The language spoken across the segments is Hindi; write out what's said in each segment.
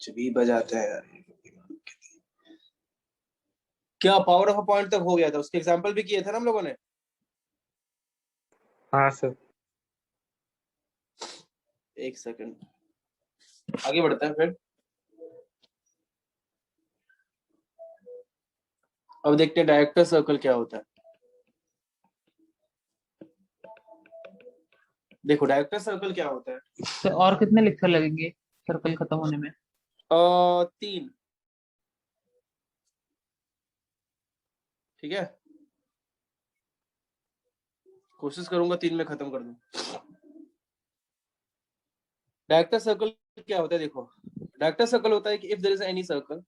कुछ भी बजाता है यार। क्या पावर ऑफ अ पॉइंट तक हो गया था? उसके एग्जांपल भी किए थे ना हम लोगों ने। हाँ सर। एक सेकंड, आगे बढ़ता है फिर। अब देखते हैं डायरेक्टर सर्कल क्या होता है। देखो डायरेक्टर सर्कल क्या होता है। तो और कितने लेक्चर लगेंगे सर्कल खत्म होने में? 3। ठीक है, कोशिश करूंगा 3 में खत्म कर दूं। डायरेक्टर सर्कल क्या होता है? देखो डायरेक्टर सर्कल होता है कि if there is any circle,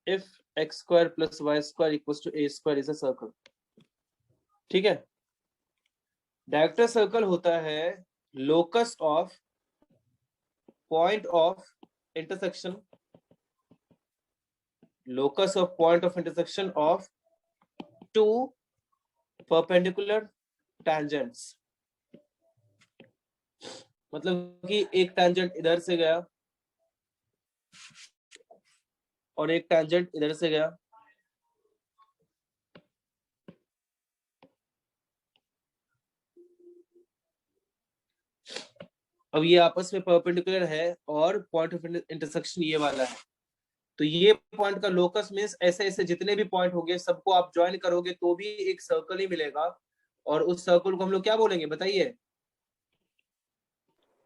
if x square plus Y square equals to a square is a circle. ठीक है, डायरेक्टर सर्कल होता है locus of point of intersection, locus of point of intersection of two perpendicular tangents। मतलब कि एक tangent इधर से गया और एक tangent इधर से गया, अब ये आपस में परपेंडिकुलर है और पॉइंट ऑफ इंटरसेक्शन ये वाला है। तो ये पॉइंट का लोकस मींस ऐसे ऐसे जितने भी पॉइंट होंगे सबको आप ज्वाइन करोगे तो भी एक सर्कल ही मिलेगा, और उस सर्कल को हम लोग क्या बोलेंगे बताइए?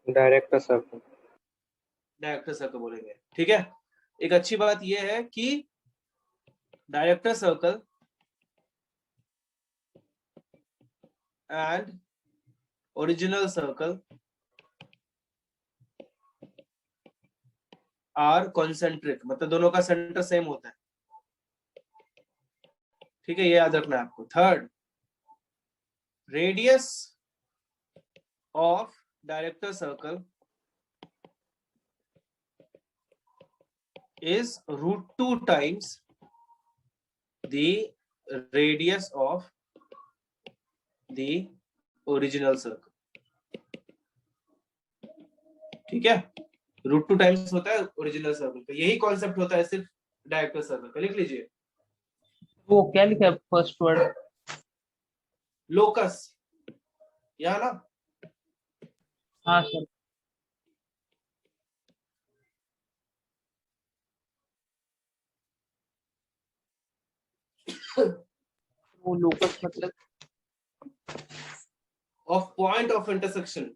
Director circle. डायरेक्टर सर्कल बोलेंगे। ठीक है, एक अच्छी बात यह है कि director circle and original circle are concentric, मतलब दोनों का सेंटर सेम होता है। ठीक है, ये याद रखना है आपको। Third, radius of director circle is √2 times the radius of the original circle। ठीक है, √2 टाइम्स होता है ओरिजिनल सर्कल का। यही कॉन्सेप्ट होता है सिर्फ डायरेक्टर सर्कल का। लिख लीजिए, वो क्या लिखा है फर्स्ट वर्ड? लोकस, यहाँ ना। हाँ सर। वो लोकस मतलब ऑफ पॉइंट ऑफ इंटरसेक्शन।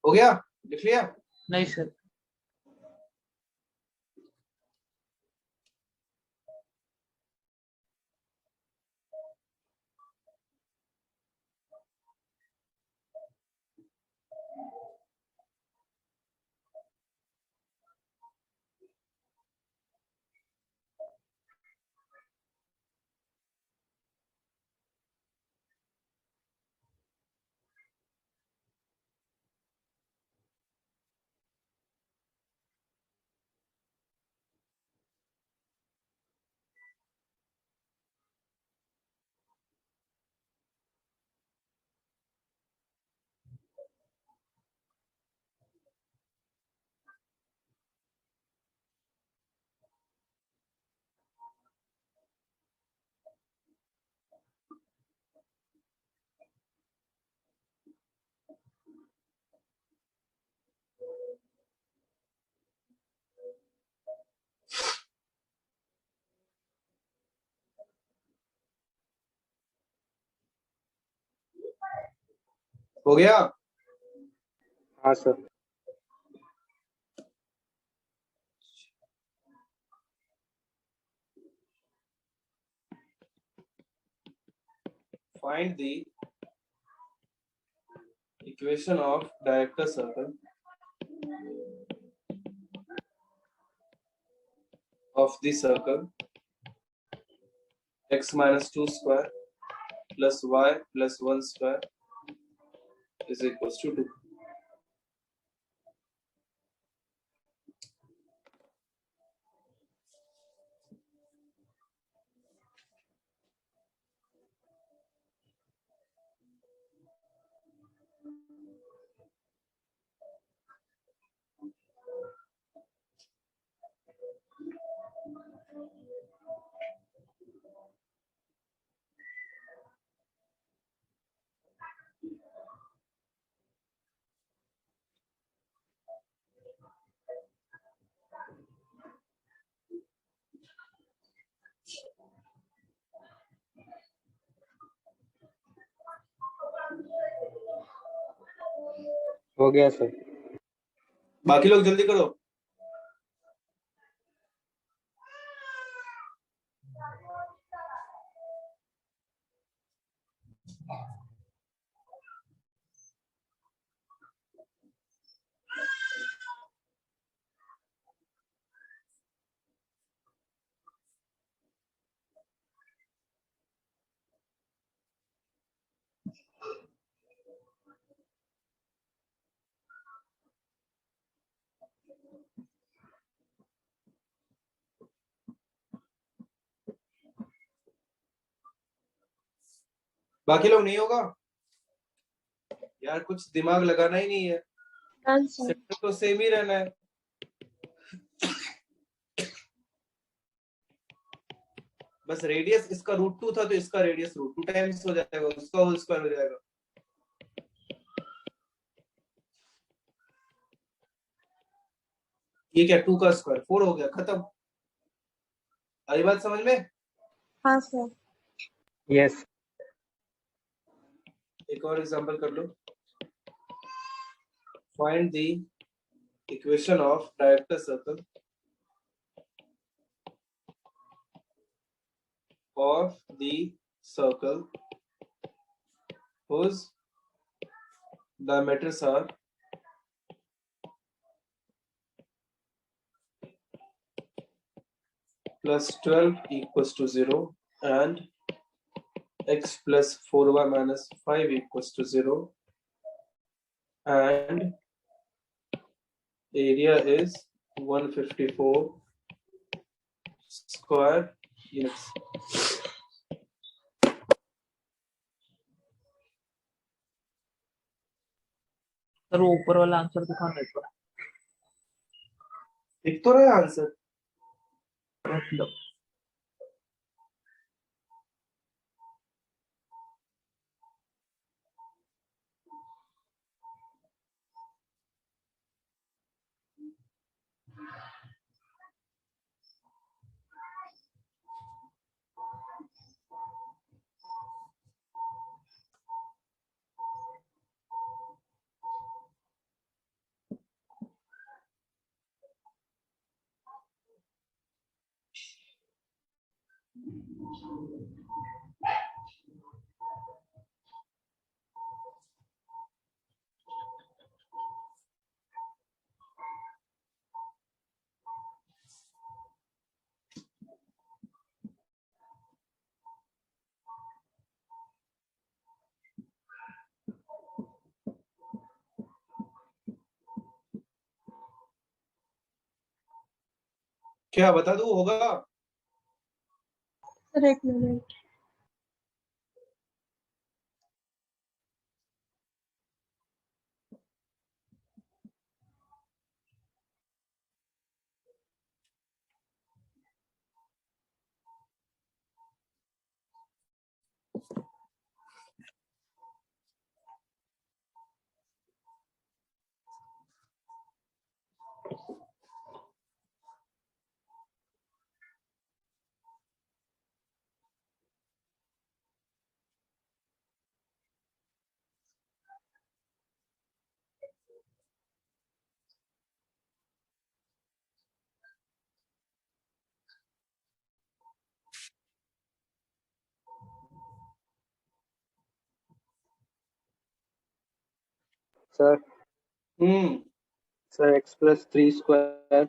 हो गया, लिख लिया? नहीं सर। हो गया? हाँ sir. Find the equation of diagonal circle of the circle x minus 2 square plus y plus 1 square is equals to 2. हो गया सर। बाकी लोग जल्दी करो। बाकी लोग नहीं होगा यार, कुछ दिमाग लगाना ही नहीं है, सेंटर तो सेम ही रहना है। बस रेडियस इसका √2 था तो इसका रेडियस √2 टाइम्स हो जाएगा, उसका होल स्क्वायर हो जाएगा। ये क्या 2 का स्क्वायर 4 हो गया, खत्म। आई बात समझ में? हाँ सर। यस। एक और एग्जांपल कर लो। Find the equation of director circle of the circle whose diameters are plus 12 equals to 0 and x plus 4y minus 5 equals to 0 and area is 154 square units. Sir वो ऊपर वाला आंसर दिखाना है थोड़ा। दिख तो रहा है आंसर। मतलब क्या बता दूं होगा? सर एक minute. Sir hmm sir x plus 3 square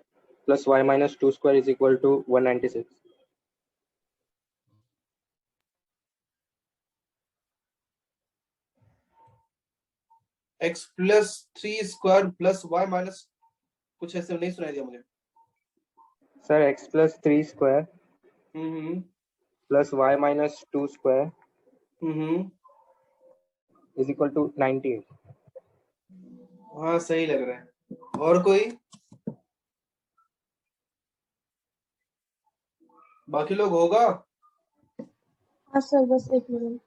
plus y minus 2 square is equal to 196. x plus 3 square plus y minus, कुछ ऐसे नहीं सुनाई दिया मुझे। Sir x plus 3 square hmm plus y minus 2 square hmm is equal to 98. हाँ सही लग रहा है। और कोई बाकी लोग होगा? हाँ सर, बस एक मिनट।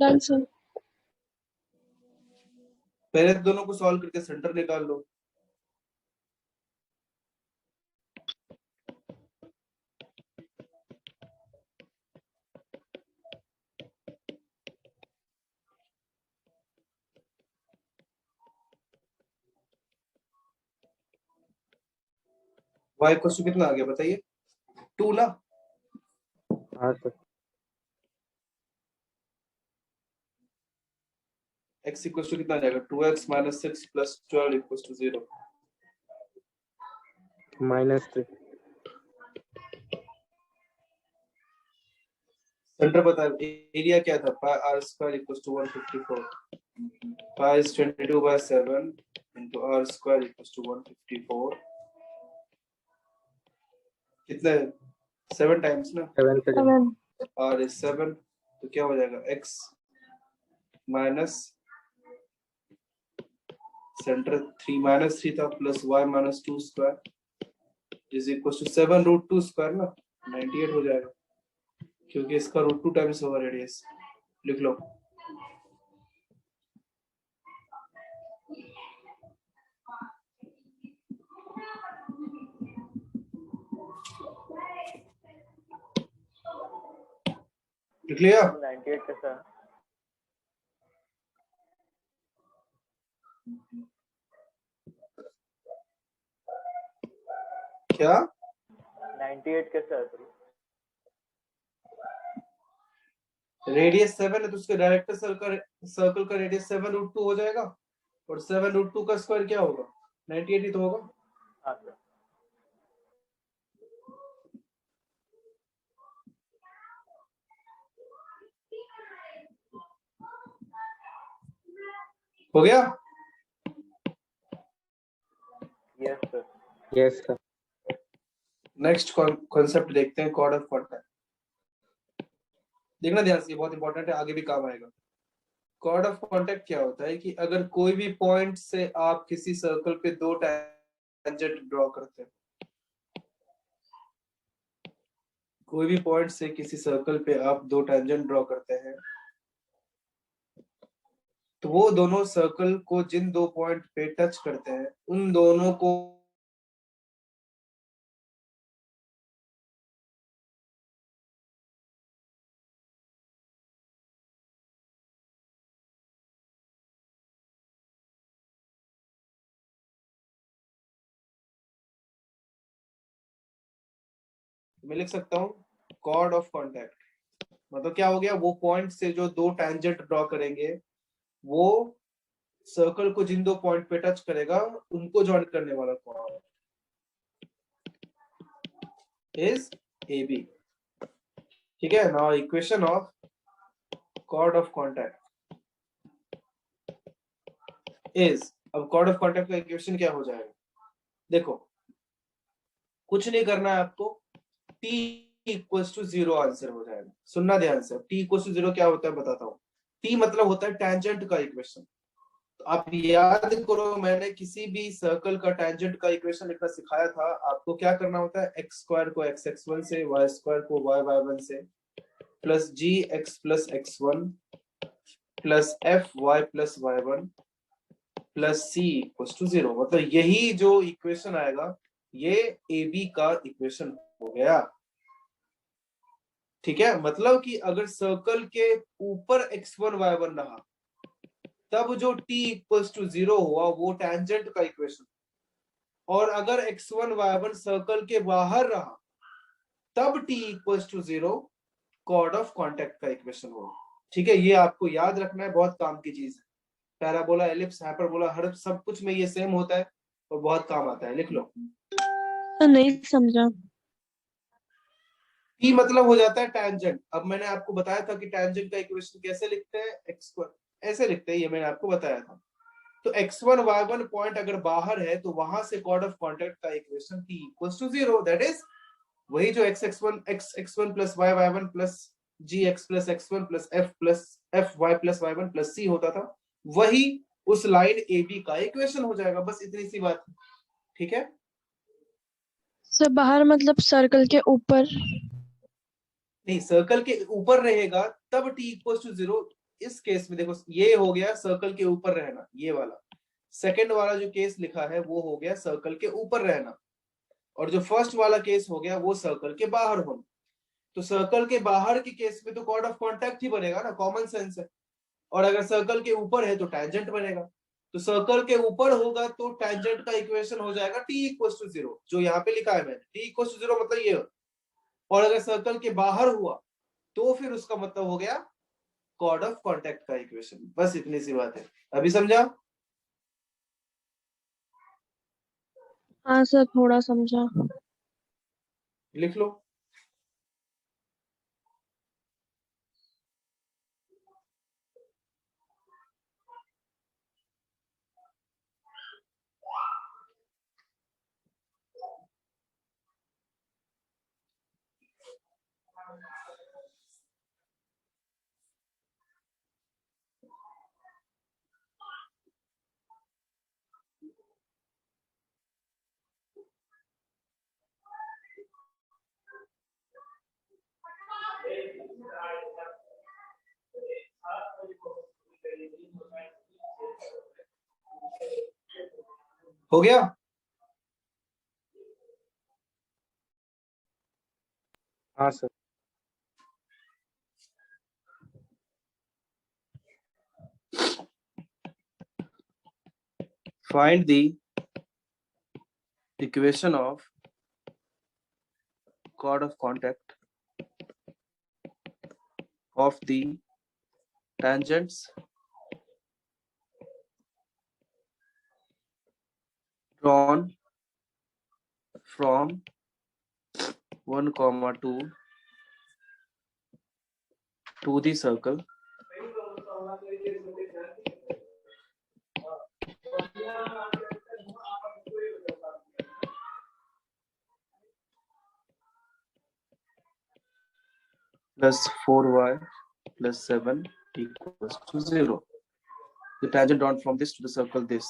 Done sir. पहले तो दोनों को सॉल्व करके सेंटर निकाल लो। y इक्वल टू कितना आ गया बताइए? 2 ना? हाँ सर। x इक्वल टू कितना आ जाएगा? 2x minus 6 plus 12 equal to 0। -3. Centre बता, एरिया क्या था? Pi r square equal to 154। Pi is 22/7 into r square equal to 154। कितना है? 7 टाइम्स ना? 7 second. 7। r इज 7, तो क्या हो जाएगा? x माइनस सेंटर 3 माइनस 3 था plus y minus 2 square is equal to 7 root 2 square ना, 98 हो जाएगा, क्योंकि इसका रूट 2 टाइम्स होगा रेडियस। लिख लो। लिख लिया? 98 का सर। क्या? 98 का सर। रेडियस 7 है तो उसके डायरेक्टर सर्कल का रेडियस 7 रूट 2 हो जाएगा, और 7 रूट 2 का स्क्वायर क्या होगा? 98 ही तो होगा। हाँ सर। हो गया? Yes sir. Yes sir. Next concept देखते हैं, कॉर्ड ऑफ कॉन्टैक्ट। देखना ध्यान से, बहुत इंपॉर्टेंट है, आगे भी काम आएगा। कॉर्ड ऑफ कॉन्टैक्ट क्या होता है कि अगर कोई भी पॉइंट से आप किसी सर्कल पे दो टेंजेंट ड्रॉ करते हैं, कोई भी पॉइंट से किसी सर्कल पे आप दो टेंजेंट ड्रॉ करते हैं, तो वो दोनों सर्कल को जिन दो पॉइंट पे टच करते हैं उन दोनों को मैं लिख सकता हूँ कॉर्ड ऑफ कॉन्टैक्ट। मतलब क्या हो गया? वो पॉइंट से जो दो टेंजेंट ड्रॉ करेंगे, वो सर्कल को जिन दो पॉइंट पे टच करेगा उनको जॉइन करने वाला कॉर्ड इज AB। ठीक है? Now equation of chord of contact is, अब कॉर्ड ऑफ कॉन्टैक्ट का इक्वेशन क्या हो जाएगा? देखो, कुछ नहीं करना है आपको, t इक्वल्स टू 0 आंसर हो जाएगा। सुनना ध्यान से, t इक्वल्स टू 0 क्या होता है बताता हूँ। t मतलब होता है टेंजेंट का इक्वेशन। तो आप याद करो, मैंने किसी भी सर्कल का टेंजेंट का इक्वेशन लिखना सिखाया था। आपको क्या करना होता है? x स्क्वायर को x(x1) से, y स्क्वायर को y(y1) से, plus gx plus x1 plus fy plus y1 plus c equals to 0। मतलब यही जो इक्वेशन आएगा, ये AB का इक्वेशन हो गया। ठीक है, मतलब कि अगर सर्कल के ऊपर x1 y1 रहा तब जो t इक्वल्स टू 0 हुआ वो टेंजेंट का इक्वेशन, और अगर x1 y1 सर्कल के बाहर रहा तब t equals to 0 chord of contact का इक्वेशन होगा। ठीक है, ये आपको याद रखना है, बहुत काम की चीज है। पैराबोला, एलिप्स, हाइपरबोला, हर सब कुछ में ये सेम होता है और बहुत काम आता है। लिख लो। नहीं समझा। P मतलब हो जाता है टेंजेंट। अब मैंने आपको बताया था कि टेंजेंट का इक्वेशन कैसे लिखते हैं, x1 ऐसे लिखते हैं, ये मैंने आपको बताया था। तो x1 y1 पॉइंट अगर बाहर है तो वहां से कॉर्ड ऑफ कॉन्टेक्ट का equation t equals to 0, that is वही जो x1 plus y1 plus gx plus x1 plus f y plus y1 plus c होता था, वही उस लाइन AB का इक्वेशन हो जाएगा। बस इतनी सी बात है। ठीक है, सर बाहर मतलब सर्कल के ऊपर। नहीं, सर्कल के ऊपर रहेगा तब t इक्वल्स टू 0। इस केस में देखो, ये हो गया सर्कल के ऊपर रहना, ये वाला सेकंड वाला जो केस लिखा है वो हो गया सर्कल के ऊपर रहना, और जो फर्स्ट वाला केस हो गया वो सर्कल के बाहर होना। तो सर्कल के बाहर के केस में तो कॉर्ड ऑफ कॉन्टैक्ट ही बनेगा ना, कॉमन सेंस है। और अगर सर्कल के ऊपर है तो टेंजेंट बनेगा। तो सर्कल के ऊपर होगा तो टेंजेंट का इक्वेशन हो जाएगा t इक्वल्स टू 0, जो यहाँ पे लिखा है मैंने, t इक्वल्स टू 0 मतलब ये। और अगर सर्कल के बाहर हुआ तो फिर उसका मतलब हो गया कॉर्ड ऑफ कॉन्टैक्ट का इक्वेशन। बस इतनी सी बात है। अभी समझा? हाँ सर थोड़ा समझा। लिख लो। हो गया? हाँ sir. Find the equation of chord of contact of the tangents drawn from 1, 2 to the circle plus 4y plus 7 equals to 0. The tangent drawn from this to the circle this.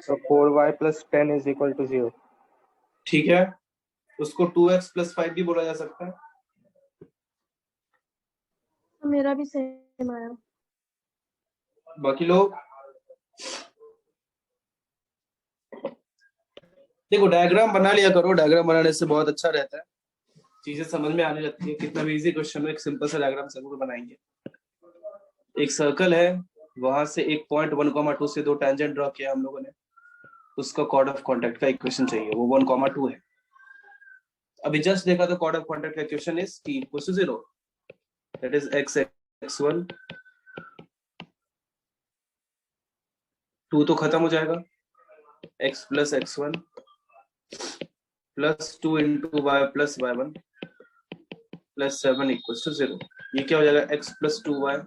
So 4y plus 10 is equal to 0. ठीक है, उसको 2x plus 5 भी बोला जा सकता है। मेरा भी सेम आया। बाकी लोग देखो, डायग्राम बना लिया करो, डायग्राम बनाने से बहुत अच्छा रहता है, चीजें समझ में आने लगती है। कितना भी इजी क्वेश्चन हो, एक सिंपल सा डायग्राम जरूर बनाएंगे। एक सर्कल है, वहां से एक पॉइंट 1, 2 से 2 टेंजेंट ड्रॉ किया हम लोगों ने, उसका कॉर्ड ऑफ कॉन्टैक्ट का इक्वेशन चाहिए, वो 1, 2 है। अभी जस्ट देखा तो कॉर्ड ऑफ कॉन्टैक्ट का equation is t equals to 0, that is x x1, 2 तो खत्म हो जाएगा, x plus x1 plus 2 into y plus y1 plus 7 equals to 0। ये क्या हो जाएगा, x plus 2y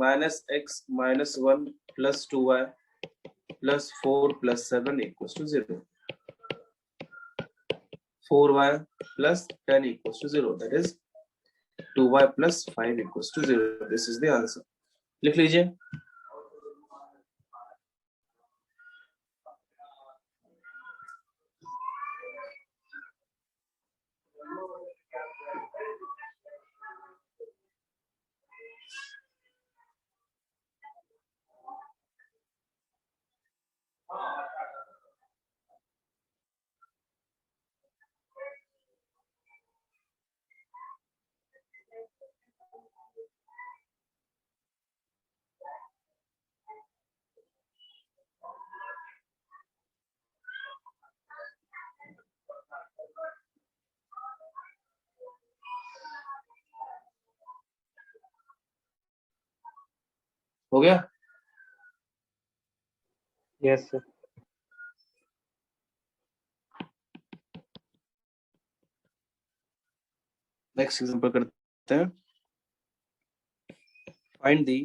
minus x minus 1 plus 2y plus 4 plus 7 equals to 0। 4y plus 10 equals to 0, that is 2y plus 5 equals to 0. This is the answer. लिख लीजिए। हो गया? Yes, sir. नेक्स्ट एग्जांपल करते हैं। Find the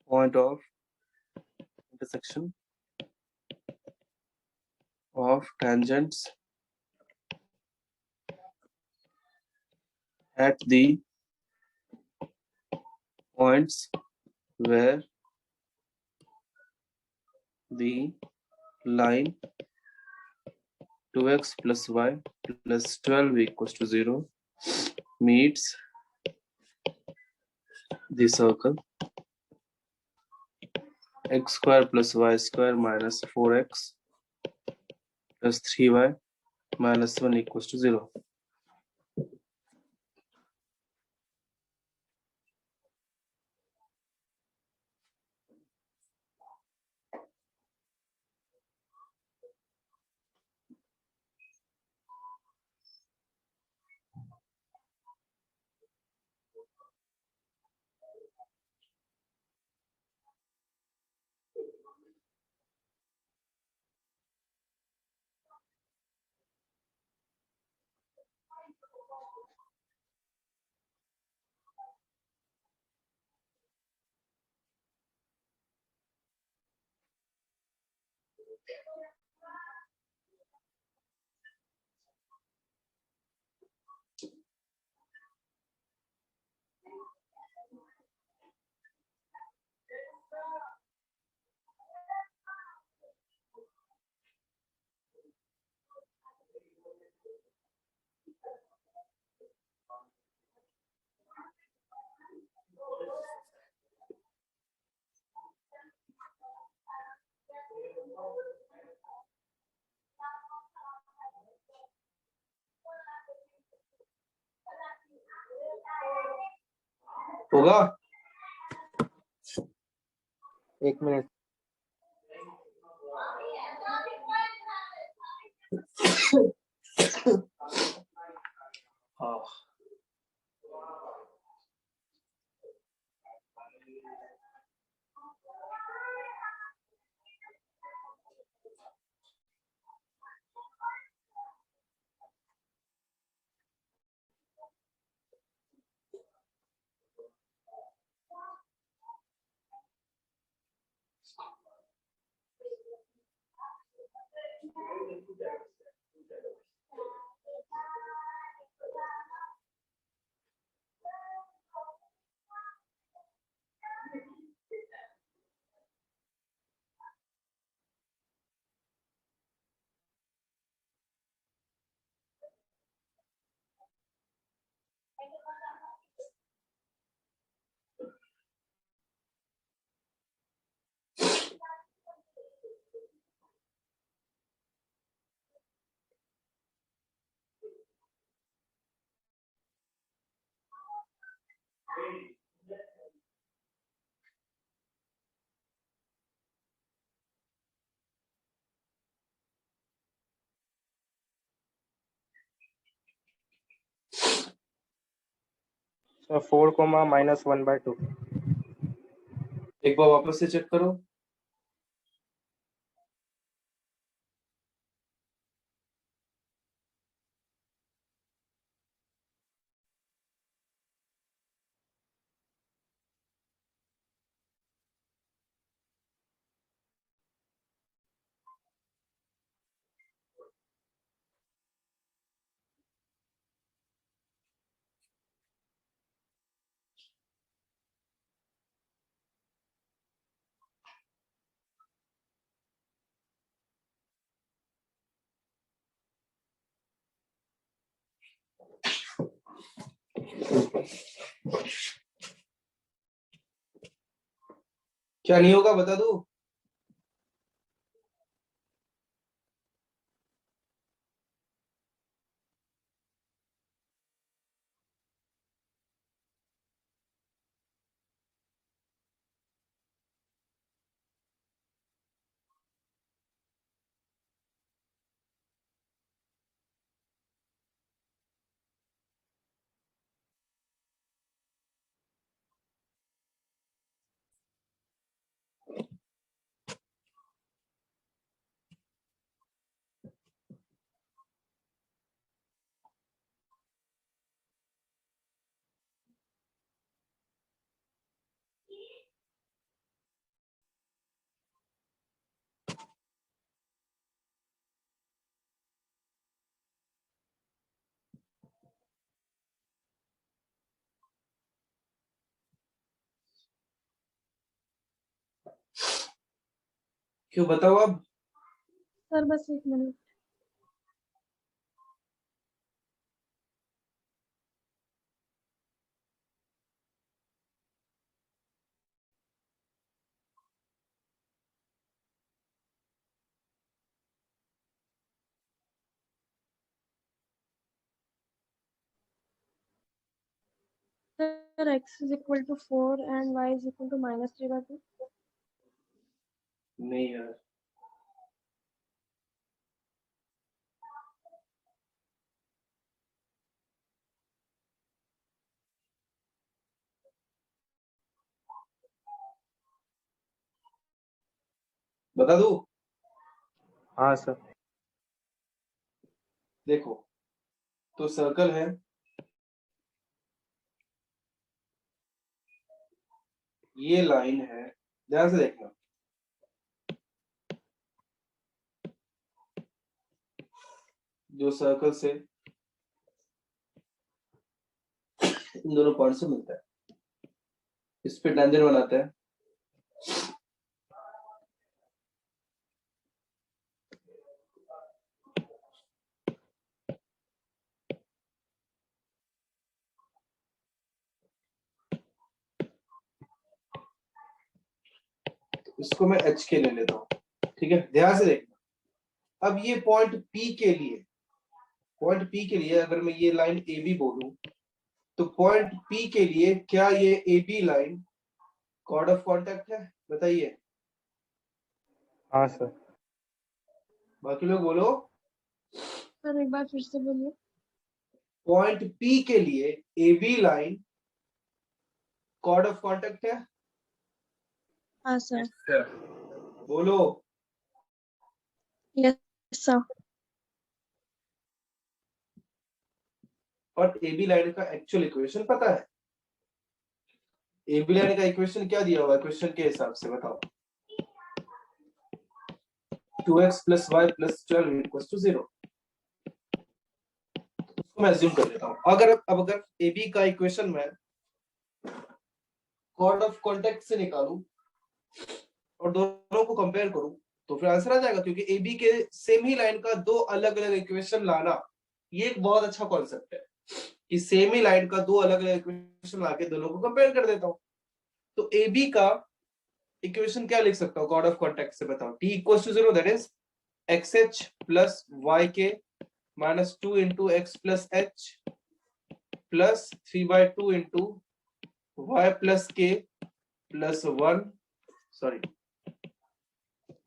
point of intersection of tangents at the points where the line 2x plus y plus 12 equals to 0 meets the circle x square plus y square minus 4x plus 3y minus 1 equals to 0. होगा? 1 minute. हाँ। So 4 comma minus 1/2. एक बार वापस से चेक करो। क्या नहीं होगा बता दो। क्यों बताओ अब। सर बस 1 minute. Sir x is equal to 4 and y is equal to -3/2. नहीं यार, बता दो। हाँ सर। देखो, तो सर्कल है, ये लाइन है, ध्यान से देखना। जो सर्कल से इन दोनों पॉइंट से मिलता है, इस पे टेंजेंट बनाते हैं। इसको मैं एच के ले लेता हूं, ठीक है। ध्यान से देखना, अब ये पॉइंट पी के लिए, अगर मैं ये लाइन ए बी बोलूं, तो पॉइंट पी के लिए क्या ये A B line chord of contact है? बताइए। हाँ सर। बाकी लोग बोलो। सर एक बार फिर से बोलिए। पॉइंट पी के लिए A B line chord of contact है? हाँ सर। बोलो। Yes sir. और ए बी लाइन का एक्चुअल इक्वेशन पता है? ए बी लाइन का इक्वेशन क्या दिया हुआ है क्वेश्चन के हिसाब से, बताओ। 2x + y + 12 = 0। उसको मैं अज्यूम कर लेता हूं। अगर ए बी का इक्वेशन मैं कॉर्ड ऑफ कॉन्टेक्ट से निकालूं और दोनों को कंपेयर करूं, तो फिर आंसर आ जाएगा, क्योंकि ए बी के सेम ही लाइन का दो अलग अलग इक्वेशन लाना, ये एक बहुत अच्छा कॉन्सेप्ट है कि सेम ही लाइन का दो अलग अलग इक्वेशन लाके दोनों को कंपेयर कर देता हूं। तो ए बी का इक्वेशन क्या लिख सकता हूं कॉर्ड ऑफ कॉन्टेक्ट से, बताओ। t = 0, that is xh + yk - 2 × x + h + 3/2 × y + k + 1 sorry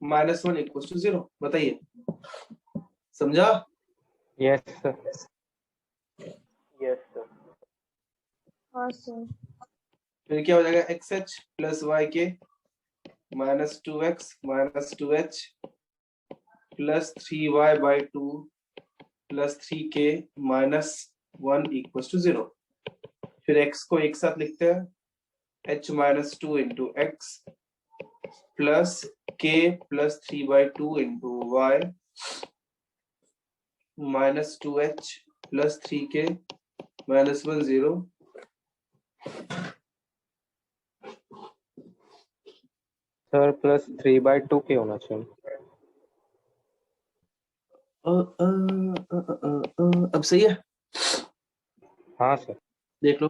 -1 = 0। बताइए, समझा? Yes sir. Yes sir. हाँ सर। फिर क्या हो जाएगा, x h plus y k minus 2x minus 2h plus 3y by 2 plus 3k minus 1 equal to 0। फिर x को एक साथ लिखते हैं, h minus 2 into x plus k plus 3/2 into Y minus 2h plus 3k minus 1 0। Sir plus 3/2 के होना चाहिए। अब सही है, हाँ सर। देख लो।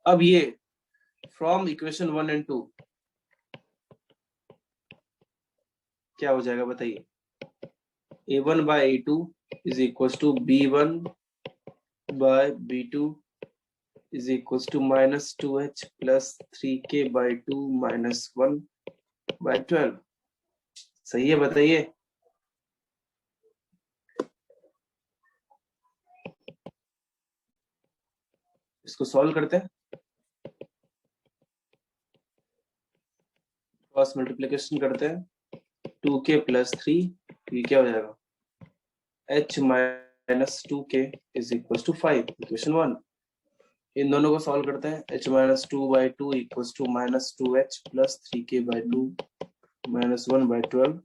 अब ये फ्रॉम इक्वेशन 1 एंड 2 क्या हो जाएगा बताइए, a1 by a2 is equal to b1 by b2 is equal to minus 2h plus 3k by 2 minus 1 by 12। सही है, बताइए। इसको सॉल्व करते हैं, क्रॉस मल्टीप्लिकेशन करते हैं, 2k प्लस 3, ये क्या हो जाएगा, h minus 2k is equal to 5, equation 1। इन दोनों को सॉल्व करते हैं, h minus 2/2 equal to minus 2h plus 3k by 2 minus 1 by 12।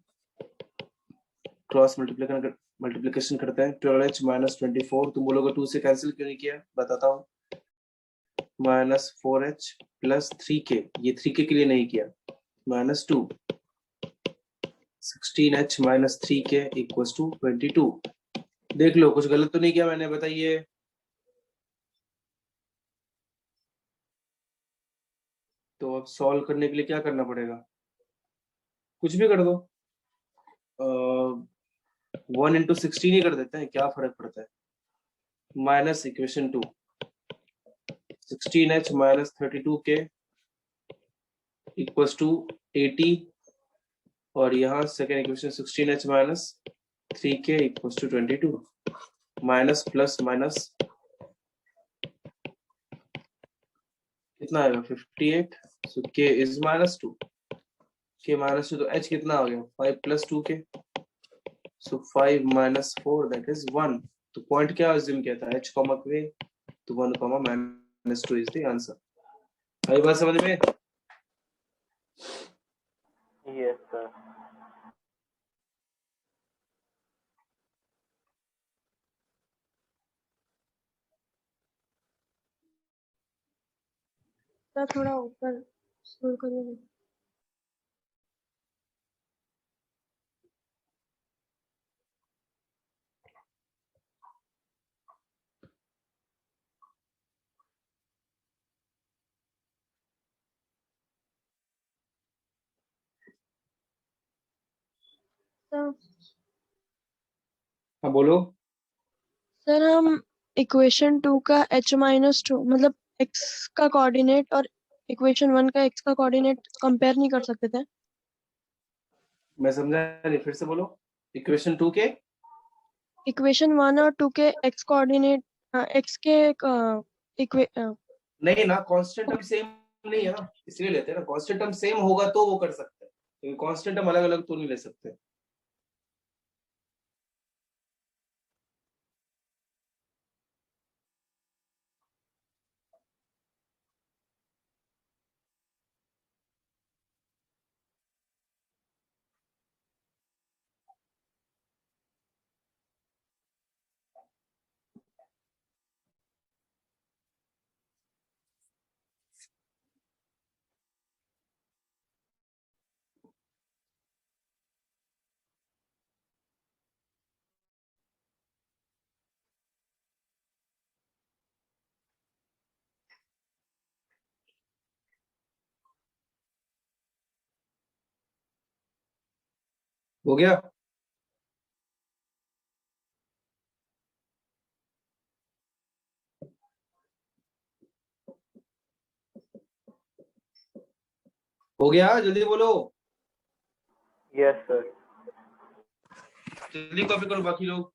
Cross multiplication करते हैं, 12h माइनस 24, तुम बोलोगे 2 से कैंसिल क्यों नहीं किया, बताता हूँ, माइनस 4h प्लस 3k, ये 3k के लिए नहीं किया, minus 2, 16h minus 3k equal to 22। देख लो कुछ गलत तो नहीं किया मैंने, बताइए। तो अब सॉल्व करने के लिए क्या करना पड़ेगा, कुछ भी कर दो, 1 इंटू 16 ही कर देते हैं, क्या फर्क पड़ता है, minus equation 2 16h minus 32k equals to 80, और यहाँ second equation 16h minus 3k equals to 22, minus plus minus कितना आएगा 58, सो k इज माइनस 2, k माइनस 2, तो h कितना आ गया 5 plus 2k, so 5 minus 4 that is 1। तो पॉइंट क्या अज्यूम किया था, h कॉमा k, तो 1 comma minus 2 is the answer. आई बात समझ में? Yes sir. सर थोड़ा ऊपर स्क्रॉल करिए। सर हाँ बोलो। सर हम इक्वेशन 2 का h माइनस 2 मतलब x का कोऑर्डिनेट और इक्वेशन 1 का x का कोऑर्डिनेट कंपेयर नहीं कर सकते थे? मैं समझा नहीं, फिर से बोलो। इक्वेशन 2 के इक्वेशन 1 और 2 के x कोऑर्डिनेट x के नहीं ना, कांस्टेंट टर्म सेम नहीं है ना, इसलिए लेते हैं ना, कांस्टेंट टर्म सेम होगा तो वो कर सकते हैं, क्योंकि कांस्टेंट टर्म अलग अलग तो नहीं ले सकते। हो गया? हो गया, जल्दी बोलो, यस सर। जल्दी कॉपी करो बाकी लोग।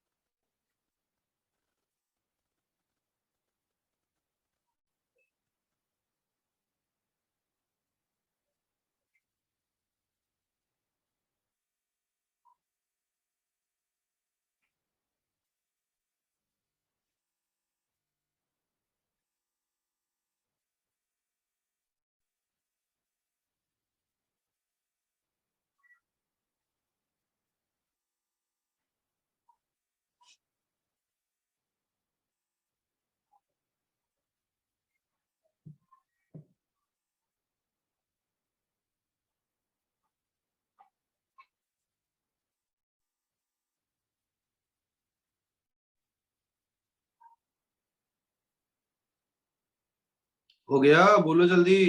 हो गया, बोलो जल्दी।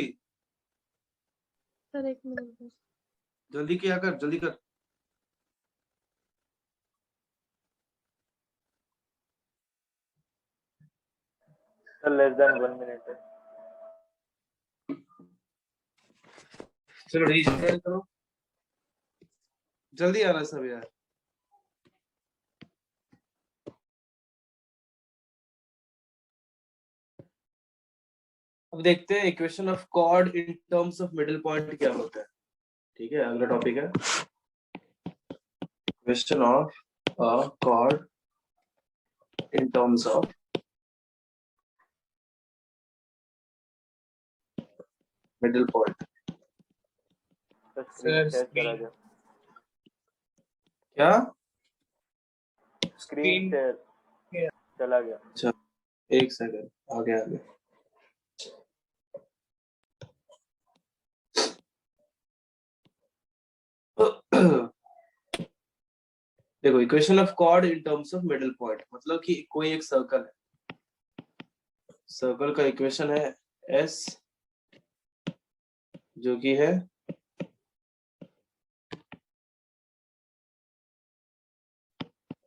सर एक मिनट बस। जल्दी किया कर, जल्दी कर। सर लेस देन 1 मिनट है। चलो रीस्टार्ट करो, जल्दी आना सब यार। अब देखते हैं equation of chord in terms of middle point क्या होता है। ठीक है, अगला टॉपिक है equation of chord in terms of middle point. Sir screen share चला गया। क्या? स्क्रीन शेयर चला गया। अच्छा, एक सेकंड, आगे आगे। देखो, equation of chord in terms of middle point मतलब कि कोई एक सर्कल है, सर्कल का इक्वेशन है एस, जो कि है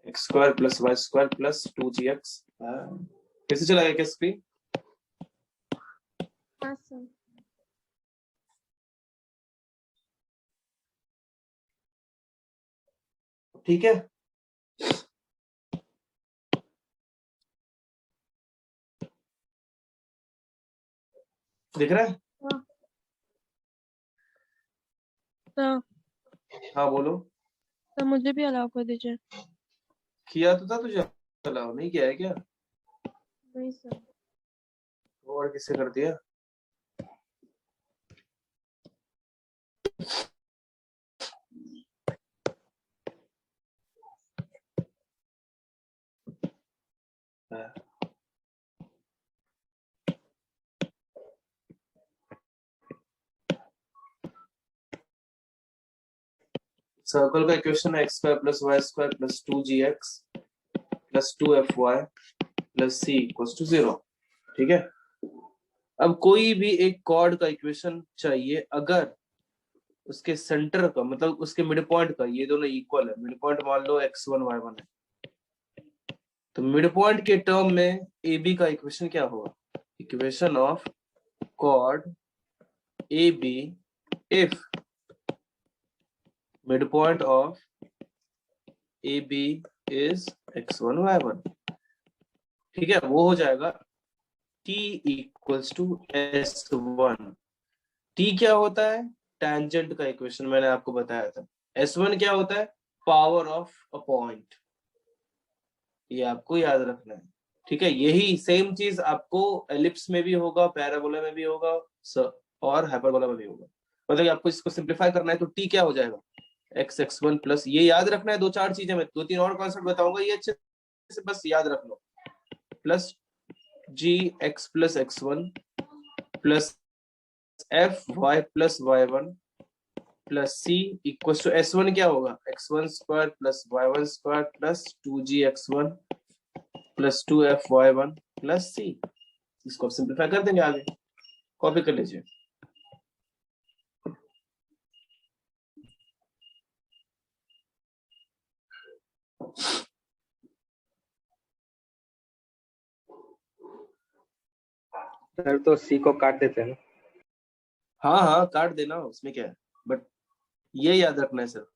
x square plus Y square plus 2gx। कैसे चला गया क्या स्क्रीन? हाँ सर। ठीक है, दिख रहा है? हाँ हाँ बोलो। तो मुझे भी अलाउ कर दीजिए। किया तो था तुझे, अलाउ नहीं किया है क्या? नहीं सर। और किससे कर दिया? सर्कल का इक्वेशन है x square plus Y square plus 2gx plus 2fy plus c equals to 0। ठीक है, अब कोई भी एक कॉर्ड का इक्वेशन चाहिए अगर उसके सेंटर का मतलब उसके मिड पॉइंट का, ये दोनों इक्वल है, मिड पॉइंट मान लो x1 y1 है, तो मिड पॉइंट के टर्म में ए बी का इक्वेशन क्या होगा? Equation of chord A B if mid point of A B is x1 y1। ठीक है, वो हो जाएगा t equals to s1। t क्या होता है? टेंजेंट का इक्वेशन मैंने आपको बताया था। s1 क्या होता है? Power of a point. ये आपको याद रखना है। ठीक है, यही सेम चीज आपको एलिप्स में भी होगा, पैराबोला में भी होगा और हाइपरबोला में भी होगा। मतलब आपको इसको सिंप्लीफाई करना है तो टी क्या हो जाएगा? एक्स एक्स वन प्लस, ये याद रखना है। दो चार चीजें मैं दो तीन और कॉन्सेप्ट बताऊंगा, ये अच्छे से बस याद रख लो। Plus g x plus x one plus f y plus y one plus c equal to s one क्या होगा? X one square plus y one square plus 2g(x1) plus 2f(y1) plus c. इसको आप सिंप्लीफाई कर देंगे, आगे कॉपी कर लीजिए। सर तो सी को काट देते हैं ना। हाँ हाँ, काट देना, उसमें क्या है, बट ये याद रखना है सर।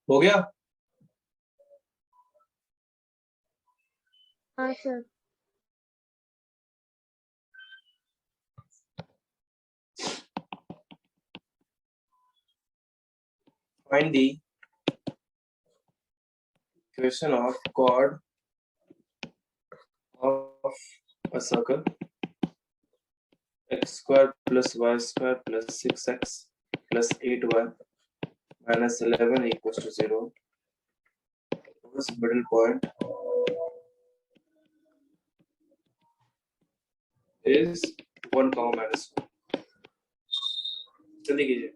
हो गया? हाँ sir. Find the equation of chord of a circle x square plus y square plus 6x plus 8y minus 11 equals to 0. Whose middle point is 1, minus 1. जल्दी कीजिए।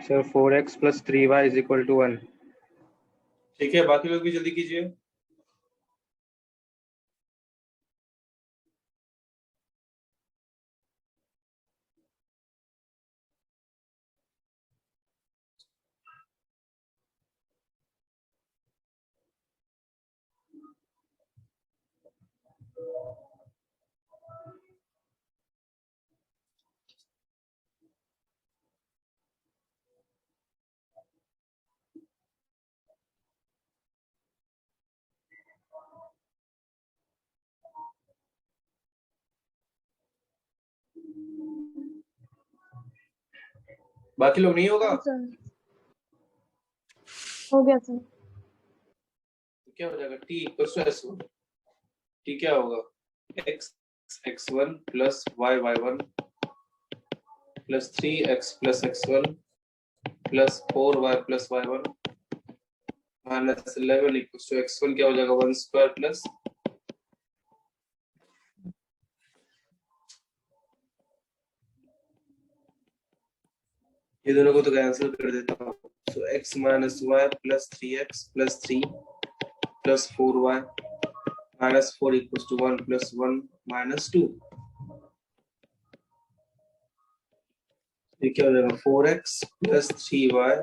Sir, 4x plus 3y is equal to 1. ठीक है, बाकी लोग भी जल्दी कीजिए। बाकी लोग नहीं होगा हाँ सर, हो गया सर। तो क्या हो जाएगा? t equals to s1। t क्या होगा? x x1 plus y y1 plus 3x plus x1 plus 4y plus y1 minus 11 equals to x1 क्या हो जाएगा? 1 स्क्वायर प्लस ये दोनों को तो कैंसिल कर देता हूँ। So x minus y plus 3x plus 3 plus 4y minus 4 equals to 1 plus 1 minus 2। ये क्या हो जाएगा? 4x plus 3y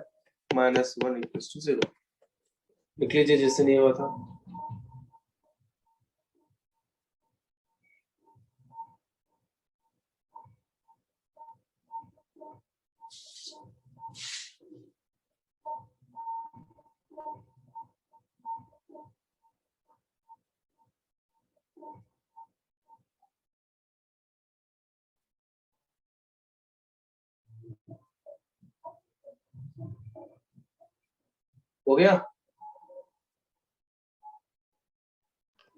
minus 1 equals to 0। लिख लीजिए जैसे नहीं हुआ था। हो गया?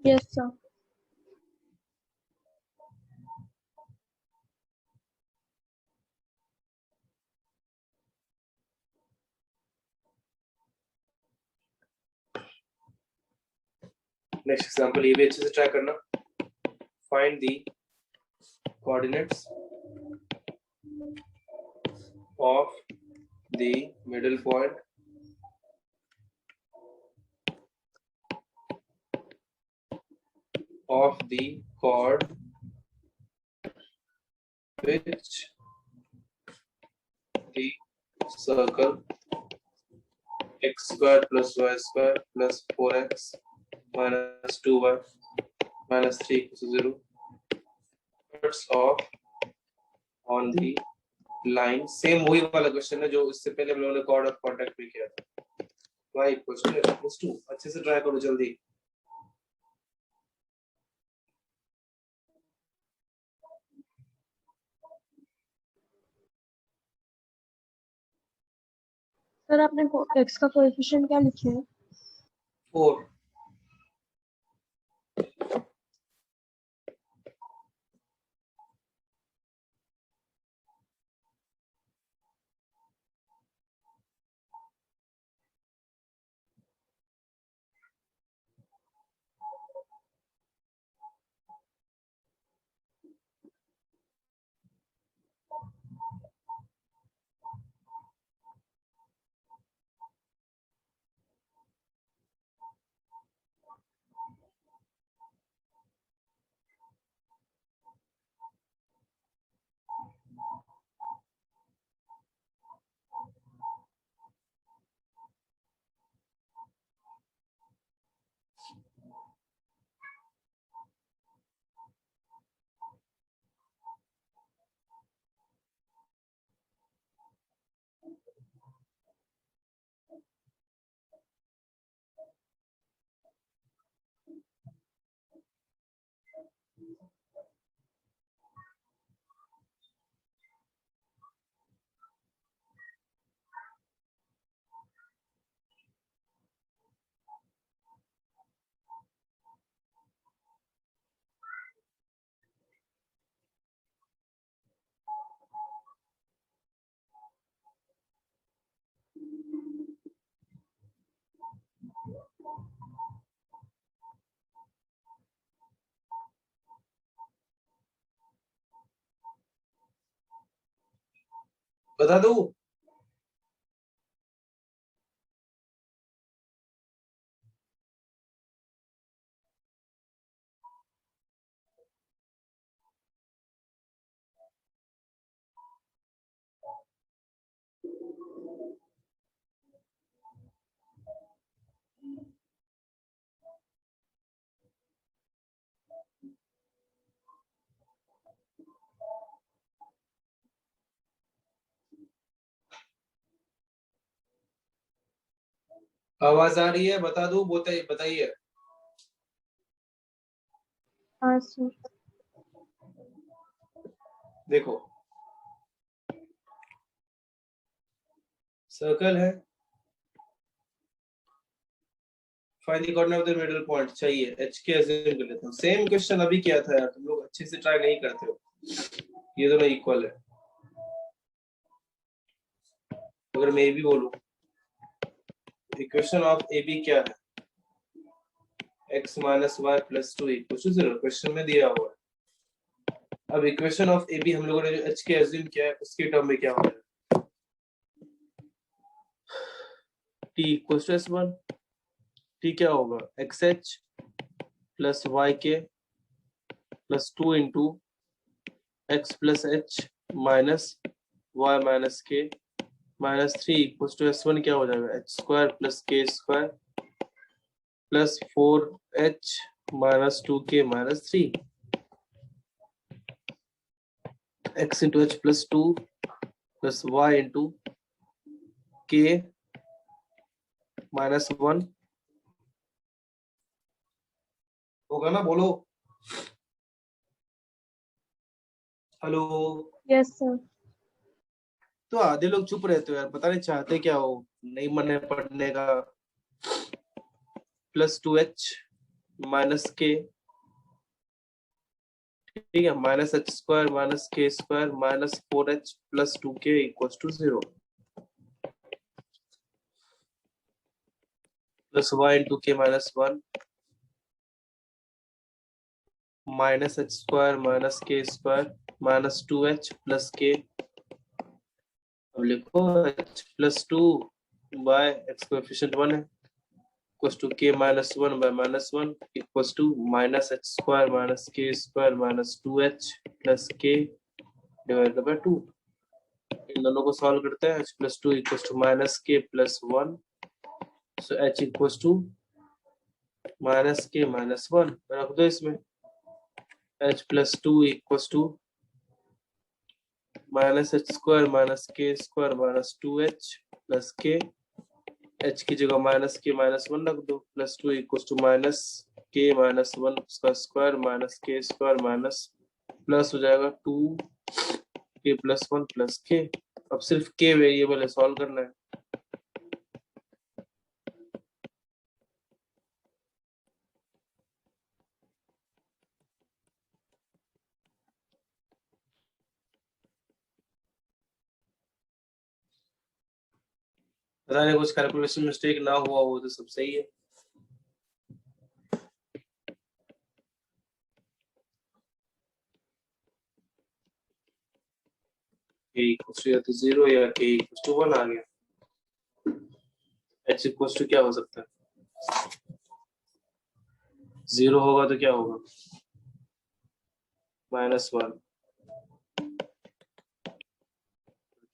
Yes sir. नेक्स्ट एग्जांपल ये भी अच्छे से ट्राई करना। Find the coordinates of the middle point of the chord which the circle x square plus y square plus 4x minus 2y minus 3 equals to 0 cuts off on the line। Same वही वाला क्वेश्चन है जो इससे पहले हम लोगों ने chord of contact में किया था। y equals to x equals 2। अच्छे से ट्राई करो जल्दी। सर आपने x का कोएफिशिएंट क्या लिखे है? 4। बता दूं? आवाज आ रही है? बता दूं? बताइए। हाँ सर। देखो, सर्कल है, find the corner of the middle point चाहिए, एच के अज्यूम कर लेता हूं। सेम क्वेश्चन अभी किया था यार, तुम लोग अच्छे से ट्राई नहीं करते हो। ये दोनों इक्वल है। अगर मैं ए बी बोलूं, इक्वेशन ऑफ ए बी क्या है? x minus Y plus 2 equal to 0, question में दिया हुआ है। अब इक्वेशन ऑफ ए बी हम लोगों ने जो h के अज्यूम किया है उसके टर्म में क्या हो जाएगा? t equal to s1, t क्या होगा? xh plus yk plus 2 into x plus h minus y minus k minus 3 equal to s1 क्या हो जाएगा? h square plus k square plus 4h minus 2k minus 3, x into h plus 2 plus y into k minus 1 होगा ना? बोलो। हेलो। Yes sir. तो आधे लोग चुप रहते हो यार, पता नहीं चाहते क्या हो, नहीं मन है पढ़ने का। प्लस 2h माइनस k, ठीक है, minus h square minus k square minus 4h plus 2k equals to 0, plus y into k minus 1 minus h square minus k square minus 2h plus k। अब लिखो h plus 2 by x coefficient 1 है equals to k minus 1 by minus 1 equals to minus h square minus k square minus 2h plus k divided by 2। इन दोनों को सॉल्व करते हैं। h plus 2 equals to minus k plus 1, so h equals to minus k minus 1 रख दो इसमें। h plus 2 equals to minus h square minus k square minus 2h plus k, h की जगह माइनस k माइनस 1 रख दो, plus 2 equals to minus k minus 1 उसका square minus k square minus plus हो जाएगा 2k प्लस 1 प्लस k। अब सिर्फ k वेरिएबल है, सॉल्व करना है। पता नहीं कुछ कैलकुलेशन मिस्टेक ना हुआ हो तो सब सही है। k इक्वल्स टू या तो 0 या k इक्वल्स टू 1 आ गया। h इक्वल्स टू क्या हो सकता है? 0 होगा तो क्या होगा? माइनस 1।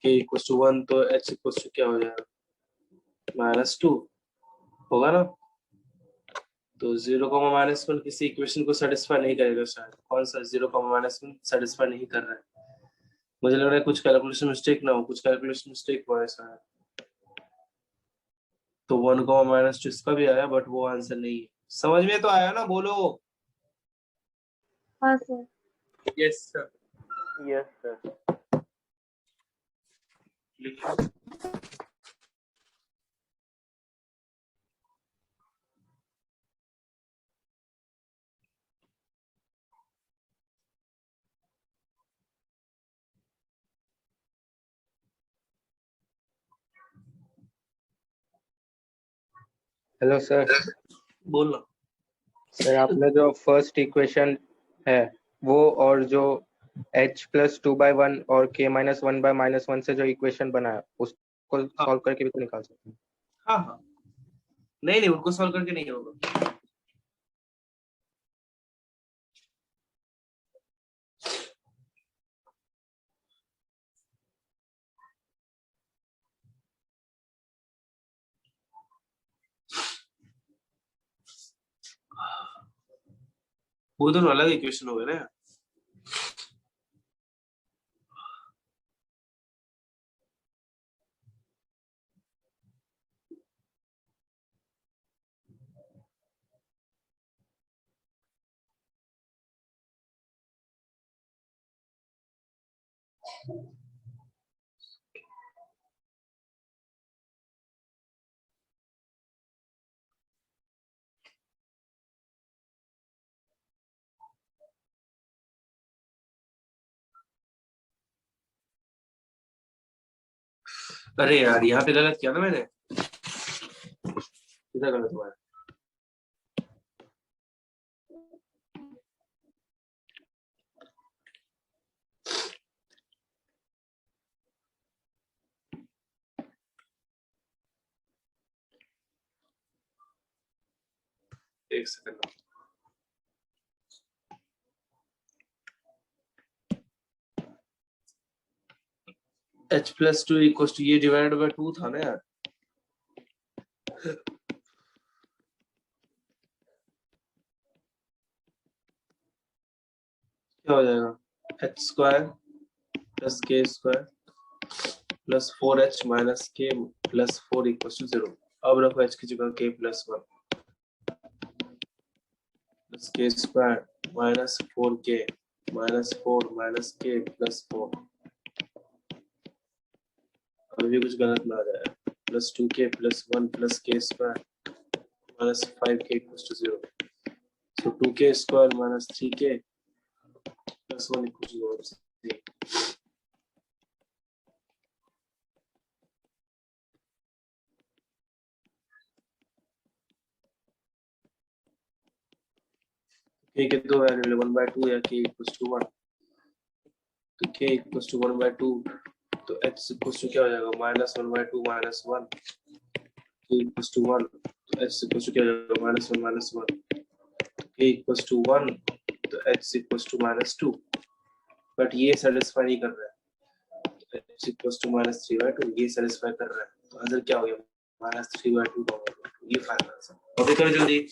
k इक्वल्स टू 1 तो h इक्वल्स टू क्या हो जाएगा? माइनस 2 होगा ना? तो 0 माइनस 1 किसी इक्वेशन को सेटिस्फाई नहीं करेगा शायद। कौन सा 0 माइनस 1 सेटिस्फाई नहीं कर रहा है? मुझे लग रहा है कुछ कैलकुलेशन मिस्टेक ना हो, कुछ कैलकुलेशन मिस्टेक हुआ है शायद। तो 1 माइनस 2 इसका भी आया, बट वो आंसर नहीं है। समझ में तो आया ना? बोलो। हाँ sir. Yes sir. Yes sir. लिखो। Hello sir. बोलना। सर आपने जो फर्स्ट इक्वेशन है वो और जो h प्लस 2/1 और k माइनस 1/-1 से जो इक्वेशन बना है उसको सॉल्व करके भी तो निकाल सकते हैं। हाँ हाँ, नहीं नहीं, उनको सॉल्व करके नहीं होगा। वो दोनों अलग इक्वेशन हो गए ना। अरे यार, यहाँ पे गलत किया ना मैंने, इधर गलत हुआ है। एक सेकंड। h+2 इक्वल टू ये डिवाइडेड बाय 2 था ना यार। क्या हो जाएगा, h² plus k² plus 4h minus k plus 4 equal to 0। अब रखो h की जगह k plus 1 plus k² minus 4k minus 4 minus k plus 4। अभी भी कुछ गलत ना आ जाए। Plus 2k plus 1 plus k² minus 5k equal to 0। So 2k² minus 3k plus 1 equals to 0. k के दो वैल्यू 1/2 या k equals to 1। तो k equals to 1/2, तो h equals to क्या हो जाएगा, -1/2 -1। k equals to 1, तो h equals to क्या हो जाएगा, -1 -1। k equals to 1, तो h equals to -2। बट ये सेटिस्फाई नहीं कर रहा है। h equals to -3/2 ये सेटिस्फाई कर रहा है। तो आंसर क्या हो गया, -3/2 का होगा। ये फाइनल आंसर। ओके करो जल्दी।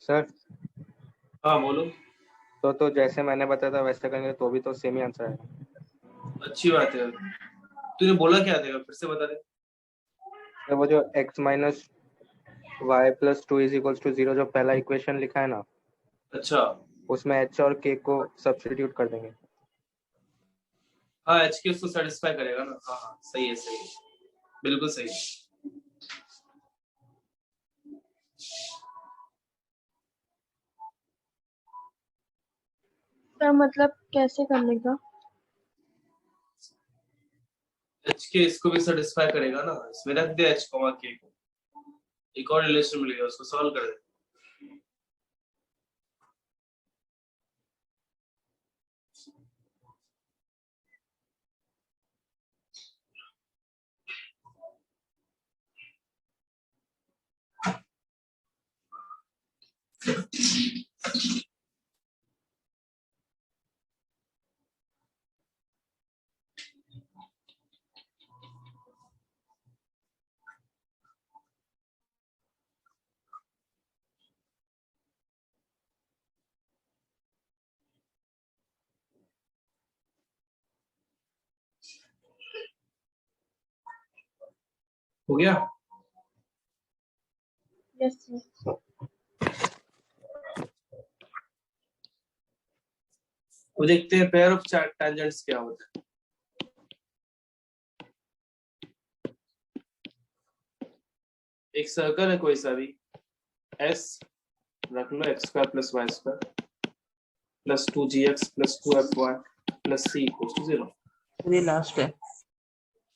सर हाँ बोलो। तो जैसे मैंने बताया था वैसे करेंगे तो भी तो सेम ही आंसर है। अच्छी बात है। तूने बोला क्या था, फिर से बता दे। तो वो जो x minus Y plus 2 is equals to 0 जो पहला इक्वेशन लिखा है ना, अच्छा, उसमें h और k को सब्स्टिट्यूट कर देंगे। हाँ एच के उसको सेटिस्फाई करेगा ना। हाँ हाँ सही है, सही है, बिल्कुल सही है। सर मतलब कैसे करने का? एच के इसको भी सेटिस्फाई करेगा ना। इसमें रख दे एच कॉमा के को, एक और रिलेशन मिलेगा, उसको सॉल्व कर दे। हो गया? Yes sir. तो देखते हैं पेयर ऑफ टेंजेंट्स क्या होता है। एक सर्कल है कोई सा भी, एस रख लो, x square plus Y square plus 2gx plus 2fy plus c equals to 0। ये लास्ट है।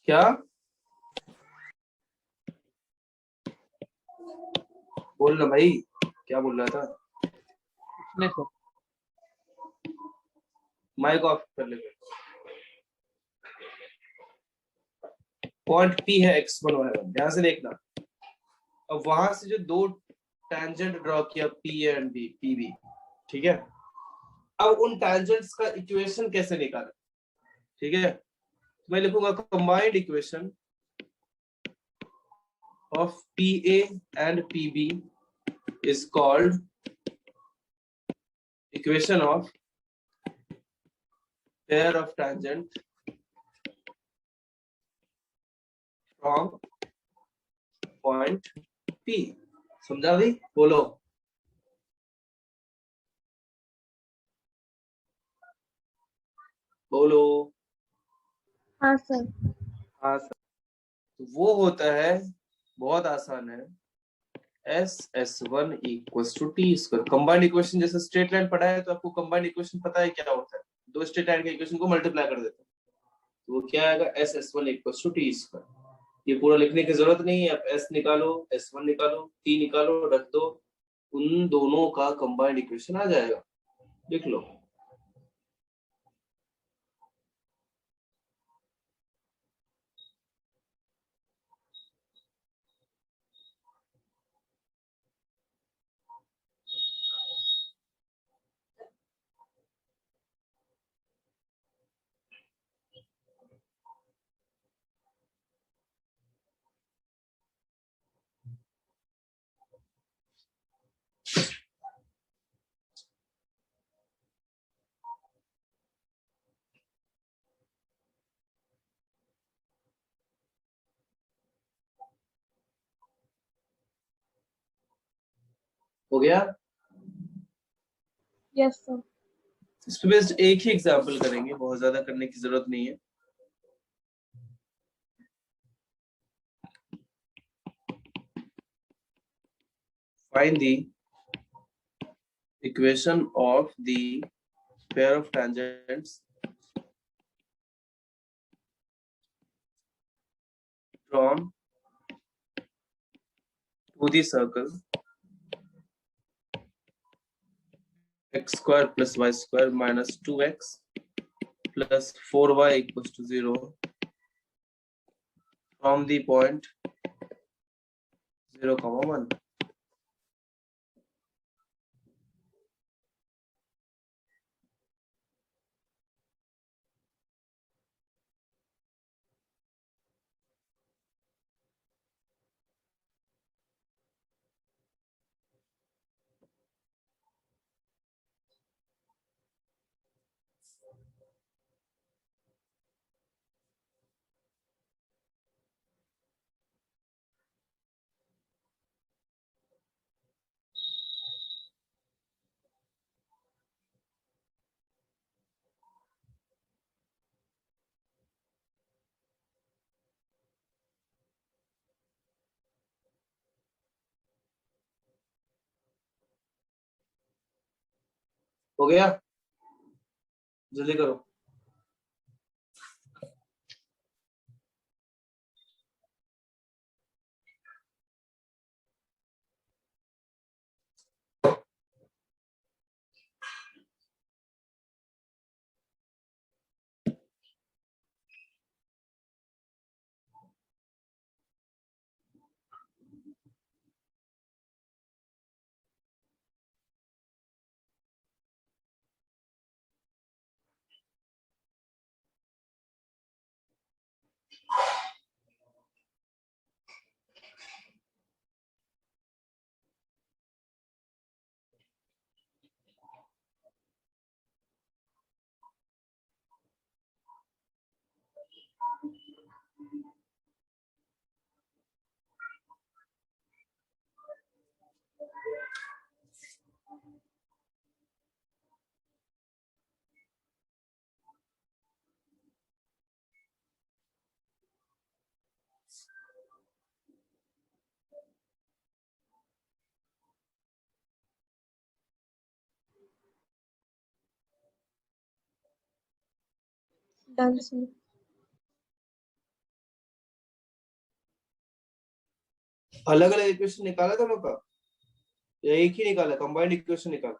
क्या बोल रहा भाई, क्या बोल रहा था? नहीं सर। माइक ऑफ कर ले। पॉइंट P है x1 y1, ध्यान से देखना। अब वहां से जो दो टैंजेंट ड्रॉ किया P एंड B, PB, ठीक है। अब उन टैंजेंट्स का इक्वेशन कैसे निकालें, ठीक है। तो मैं लिखूंगा combined equation of PA and PB is called equation of pair of tangent from point P। समझा भाई? बोलो। बोलो। हाँ सर। हाँ सर। तो वो होता है, बहुत आसान है, S(S1) equals to T square. Combined equation जैसे स्ट्रेट लाइन पढ़ा है तो आपको कंबाइंड इक्वेशन पता है क्या होता है, दो स्ट्रेट लाइन के इक्वेशन को मल्टीप्लाई कर देते हैं, तो वो क्या आएगा, S(S1) equals to T square. ये पूरा लिखने की जरूरत नहीं है, आप S निकालो, S1 निकालो, T निकालो, रख दो, उन दोनों का कंबाइंड इक्वेशन आ जाएगा, लिख लो। हो गया? Yes sir. इस पे बेस्ड एक ही एग्जांपल करेंगे, बहुत ज्यादा करने की जरूरत नहीं है। Find the equation of the pair of tangents drawn to the circle x square plus y square minus 2x plus 4y equals to 0 from the point 0, 1। हो गया? जल्दी करो। Done sir. अलग अलग इक्वेशन निकाला था लोग का या एक ही निकाला, कंबाइंड इक्वेशन निकाला?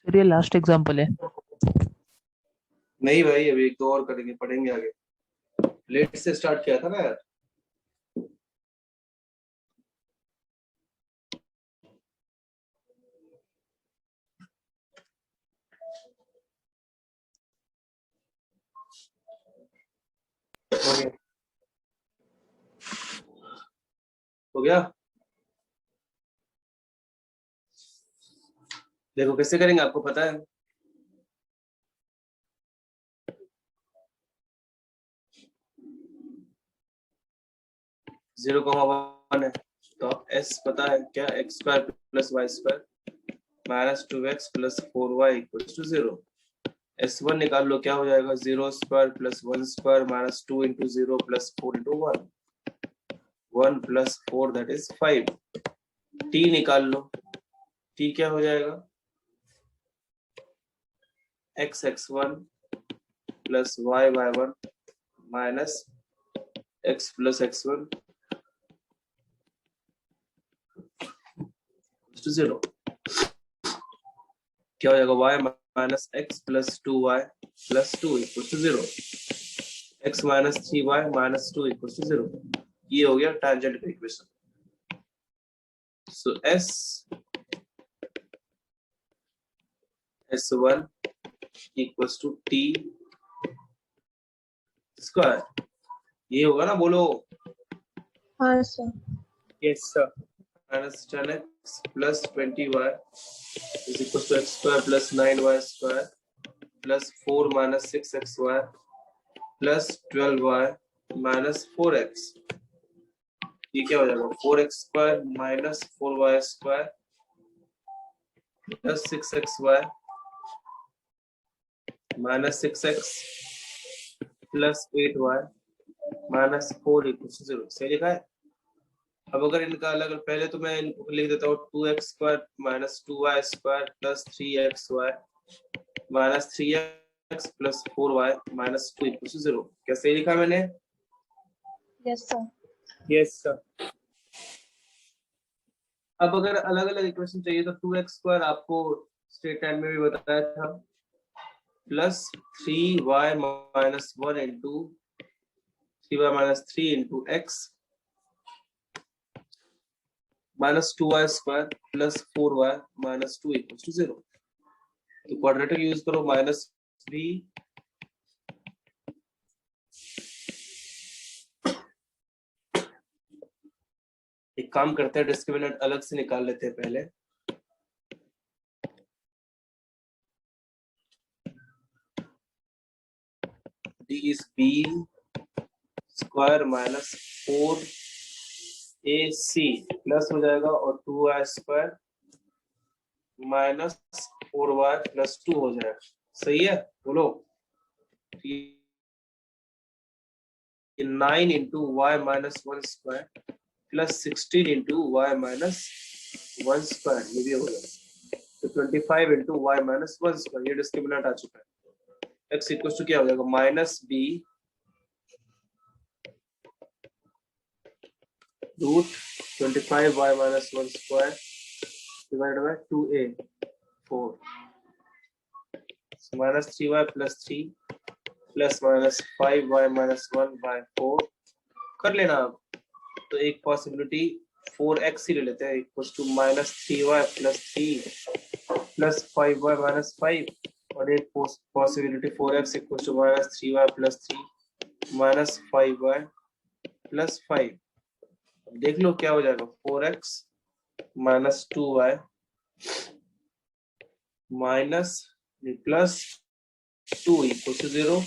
सर ये लास्ट एग्जांपल है। नहीं भाई, अभी एक दो और करेंगे, पढ़ेंगे आगे। लेट से स्टार्ट किया था ना यार। हो गया। हो गया। देखो कैसे करेंगे, आपको पता है। जीरो कॉमा वन है तो एस पता है क्या, X square plus Y square minus 2x plus 4y equals to 0। S1 निकाल लो, क्या हो जाएगा, 0 square plus 1 square minus 2 into 0 plus 4 into 1, 1 plus 4 that is 5। t निकाल लो, t क्या हो जाएगा, x x1 plus y y1 minus x plus x1 to 0। क्या हो जाएगा, y minus x plus 2y plus 2 equal to 0, x minus 3y minus 2 equal to 0। ये हो गया टैंजेंट का equation. So S1 equals to t square, ये होगा ना, बोलो। हाँ sir. Yes sir. Minus 10x plus 20y is equal to x square plus 9y square plus 4 minus 6xy plus 12y minus 4x। ये क्या हो जाएगा, 4x square minus 4y square plus 6xy minus 6x plus 8y minus 4 equal to 0। सही लिखा है। अब अगर इनका अलग, पहले तो मैं इनको लिख देता हूँ 2x square minus 2y square plus 3xy minus 3x plus 4y minus 2 equal to 0। क्या सही लिखा मैंने? Yes sir. Yes sir. अब अगर अलग अलग इक्वेशन चाहिए तो 2x स्क्वायर आपको स्टेट टाइम में भी बताया था, plus 3y minus 1 into 3y minus 3 into x minus 2y square plus 4y minus 2 equal to 0। तो क्वाड्रेटिक यूज करो, माइनस भी एक काम करते हैं, डिस्क्रिमिनेंट अलग से निकाल लेते हैं पहले। d is b square minus 4ac plus हो जाएगा और 2y square minus 4y plus 2 हो जाएगा। सही है, बोलो। 9 into Y minus 1 square plus 16 into Y minus 1 square, ये भी हो जाएगा। तो 25 इंटू वाई माइनस 1 स्क्वायर, ये डिस्क्रिमिनेंट आ चुका है। x इक्वल टू क्या हो जाएगा, minus B root 25 Y minus 1 square divided by 2a 4 minus 3y plus 3 plus minus 5y minus 1 by 4 कर लेना। अब तो एक पॉसिबिलिटी 4x ही ले लेते हैं, equal to minus 3y plus 3 plus 5y minus 5 और एक possibility 4x equal to minus 3y plus 3 minus 5y plus 5। देख लो क्या हो जाएगा, 4x minus 2y minus plus 2 equal to 0,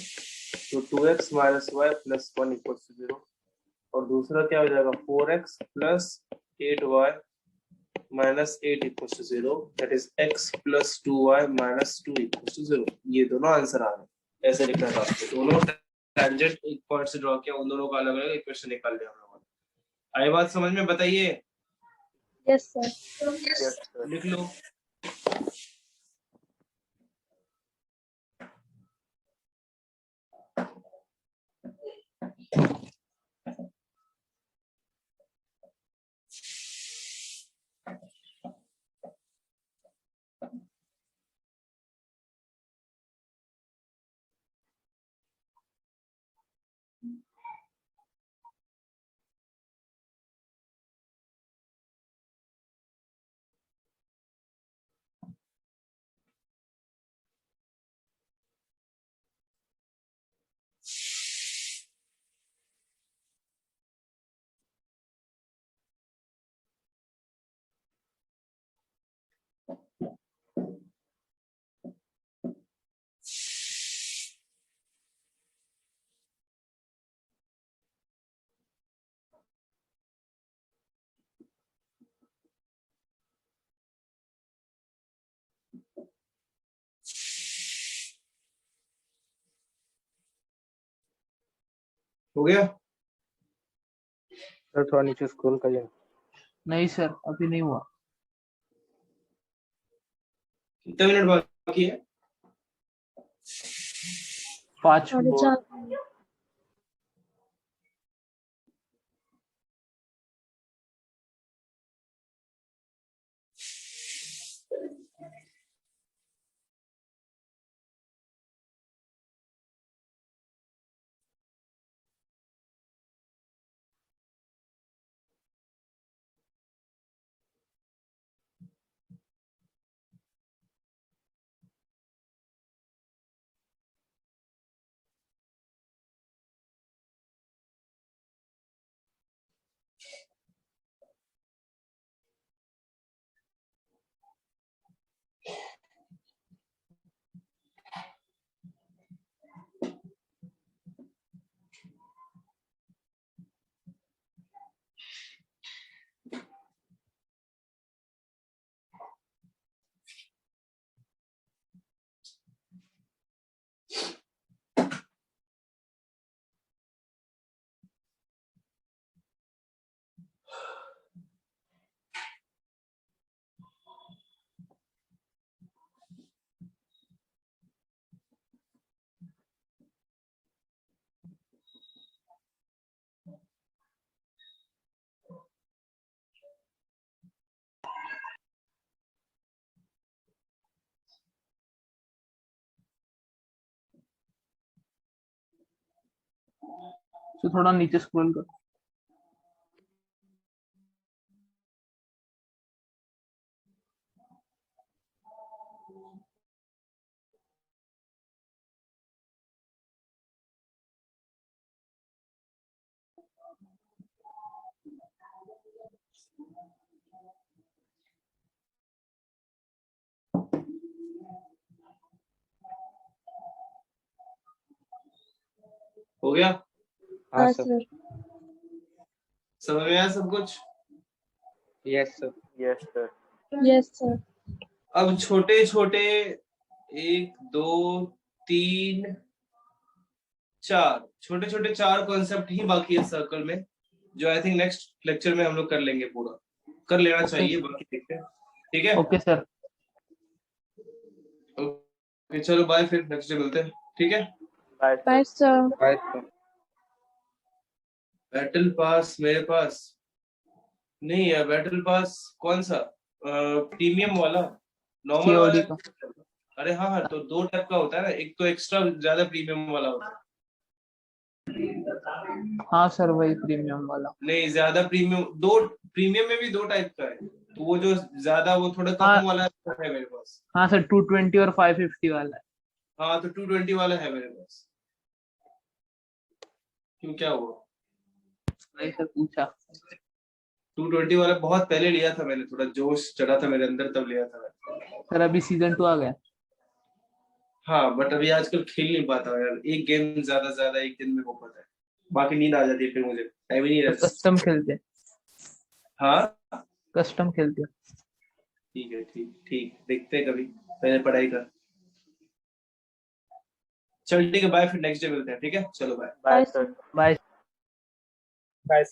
तो 2x minus y plus 1 equal to 0। और दूसरा क्या हो जाएगा, 4x plus 8y minus 8 equal to 0, that is x plus 2y minus 2 equal to 0। ये दोनों आंसर आ रहे हैं। ऐसे लिखना था आपको, दोनों टेंजेंट एक पॉइंट से ड्रॉ किया, उन दोनों का अलग अलग इक्वेशन निकाल लिया हम लोगों ने। आई बात समझ में? बताइए। Yes sir. Yes sir. लिख लो। हो गया? सर थोड़ा नीचे स्क्रॉल करिए। नहीं सर, अभी नहीं हुआ। कितना मिनट बाकी है? 5 साढ़े मिनट। 4। तो थोड़ा नीचे स्क्रॉल कर। हो गया? हाँ हाँ सर। सर। समझ में आया सब कुछ? Yes sir. Yes sir. Yes sir. अब छोटे छोटे 1 2 3 4 छोटे छोटे 4 कॉन्सेप्ट ही बाकी है सर्कल में, जो आई थिंक नेक्स्ट लेक्चर में हम लोग कर लेंगे, पूरा कर लेना चाहिए। बाकी देखते हैं, ठीक है? Okay sir. ओके चलो बाय, फिर नेक्स्ट डे मिलते हैं, ठीक है? Bye bye sir. Bye sir. Battle pass मेरे पास नहीं है। बैटल पास कौन सा? प्रीमियम वाला, नॉर्मल वाला? COD का। अरे हाँ हाँ, तो 2 टाइप का होता है ना, एक तो एक्स्ट्रा ज्यादा प्रीमियम वाला होता है। हाँ सर, वही प्रीमियम वाला। नहीं, ज्यादा प्रीमियम, 2 प्रीमियम में भी 2 टाइप का है। तो वो जो ज्यादा वो थोड़ा हाँ। कम वाला है मेरे पास। हाँ सर 220 और 550 वाला है। हाँ तो 220 वाला है मेरे पास। क्यों, क्या हुआ? नहीं सर पूछा। 220 वाला बहुत पहले लिया था मैंने, थोड़ा जोश चढ़ा था मेरे अंदर तब लिया था मैं। सर अभी सीजन 2 आ गया। हाँ बट अभी आजकल खेल नहीं पाता हूँ यार, एक गेम ज्यादा ज्यादा एक दिन में हो पाता है, बाकी नींद आ जाती है, फिर मुझे टाइम ही नहीं रहता। कस्टम खेलते हैं। हाँ कस्टम खेलते हैं। ठीक है, ठीक ठीक, देखते हैं कभी, पहले पढ़ाई कर। चल ठीक है, बाय, फिर नेक्स्ट डे मिलते हैं, ठीक है, चलो bye. Bye sir. Bye. Bye.